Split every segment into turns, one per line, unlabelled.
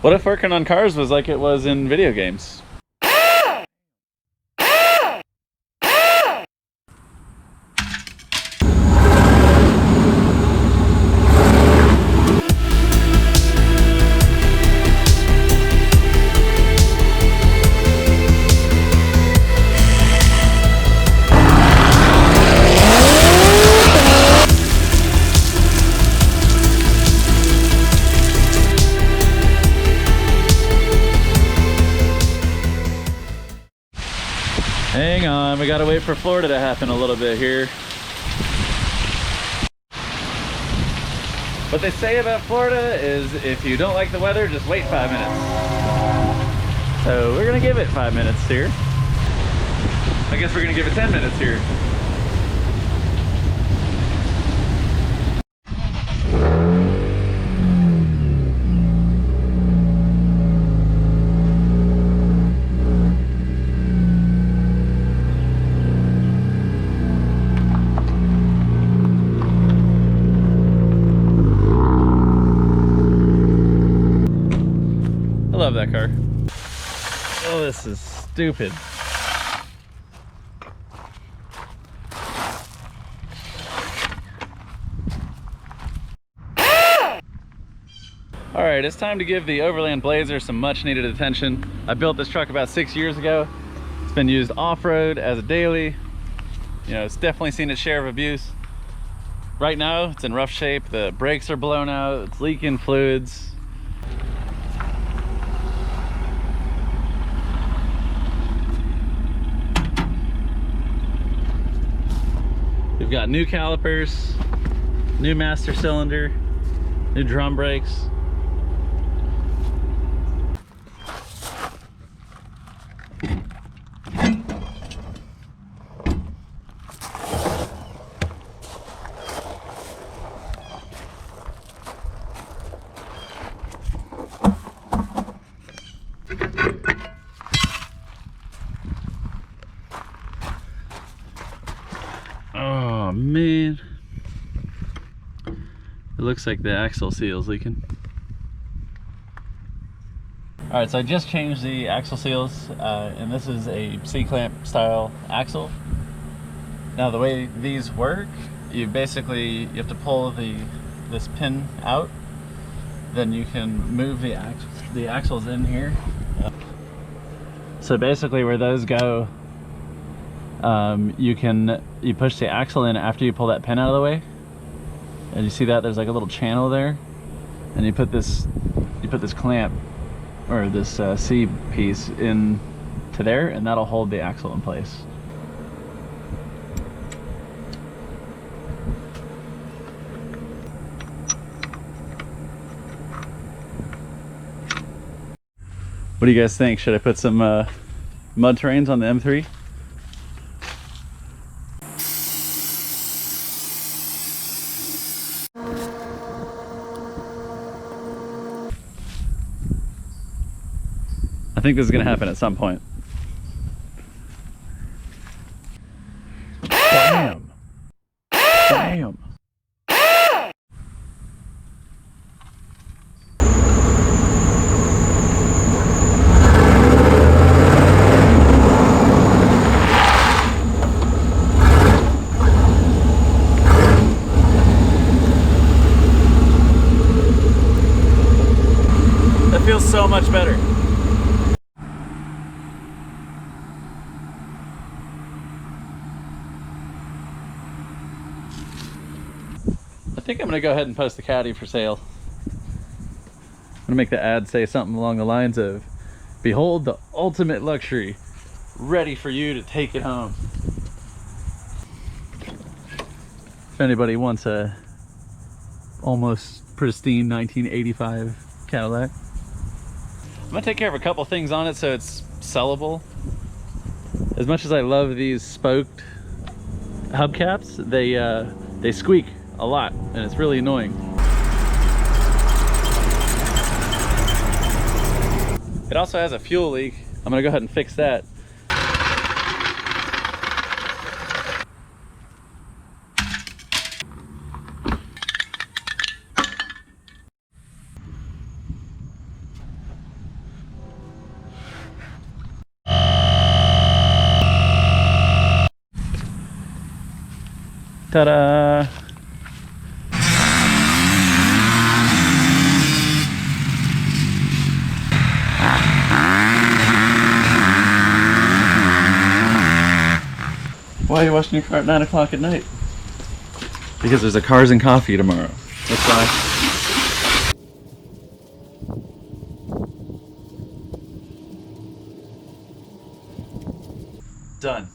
What if working on cars was like it was in video games? Hang on, we gotta wait for Florida to happen a little bit here. What they say about Florida is if you don't like the weather, just wait 5 minutes. So we're gonna give it 5 minutes here. I guess we're gonna give it 10 minutes here. I love that car. Oh, this is stupid. All right, it's time to give the Overland Blazer some much needed attention. I built this truck about 6 years ago. It's been used off-road as a daily. You know, it's definitely seen its share of abuse. Right now, it's in rough shape. The brakes are blown out, it's leaking fluids. We've got new calipers, new master cylinder, new drum brakes. Oh man, it looks like the axle seal's leaking. All right, so I just changed the axle seals, and this is a C-clamp style axle. Now the way these work, you have to pull this pin out, then you can move the axles in here. So basically where those go, you push the axle in after you pull that pin out of the way, and you see that there's like a little channel there, and you put this clamp or this C piece in to there, and that'll hold the axle in place. What do you guys think? Should I put some mud terrains on the M3? I think this is going to happen at some point. Bam! Bam! That feels so much better. I think I'm gonna go ahead and post the Caddy for sale. I'm gonna make the ad say something along the lines of, "Behold the ultimate luxury, ready for you to take it home." If anybody wants a almost pristine 1985 Cadillac. I'm gonna take care of a couple things on it so it's sellable. As much as I love these spoked hubcaps, they squeak a lot, and it's really annoying. It also has a fuel leak. I'm gonna go ahead and fix that. Ta-da! Why are you washing your car at 9 o'clock at night? Because there's a Cars and Coffee tomorrow. That's why. Done.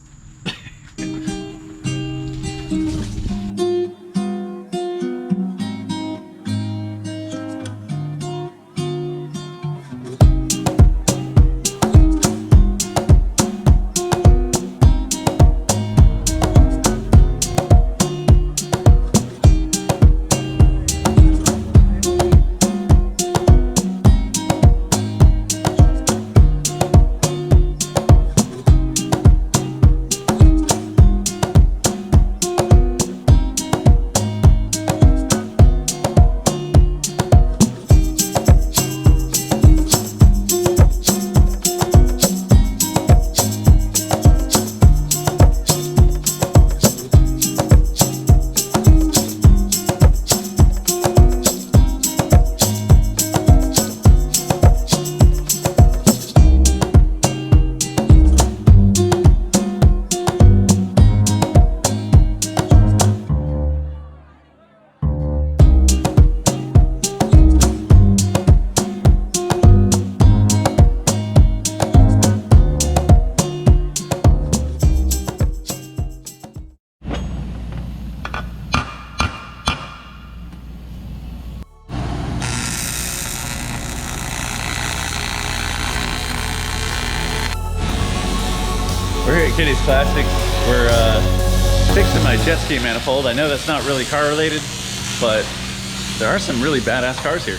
We're here at Kitty's Classics. We're fixing my Jetski manifold. I know that's not really car related, but there are some really badass cars here.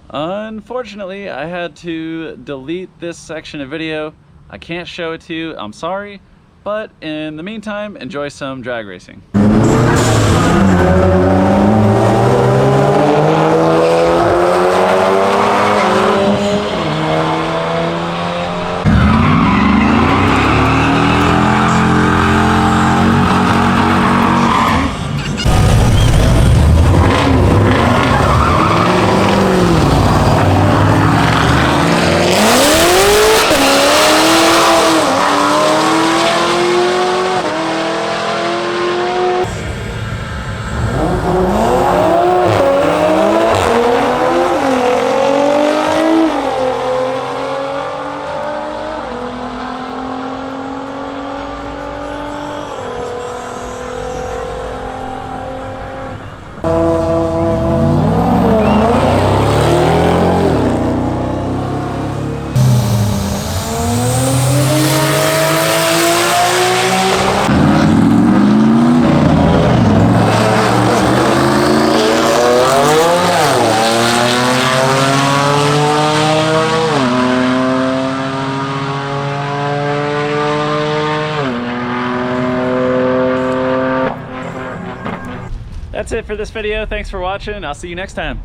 Unfortunately, I had to delete this section of video. I can't show it to you, I'm sorry, but in the meantime, enjoy some drag racing. That's it for this video. Thanks for watching. I'll see you next time.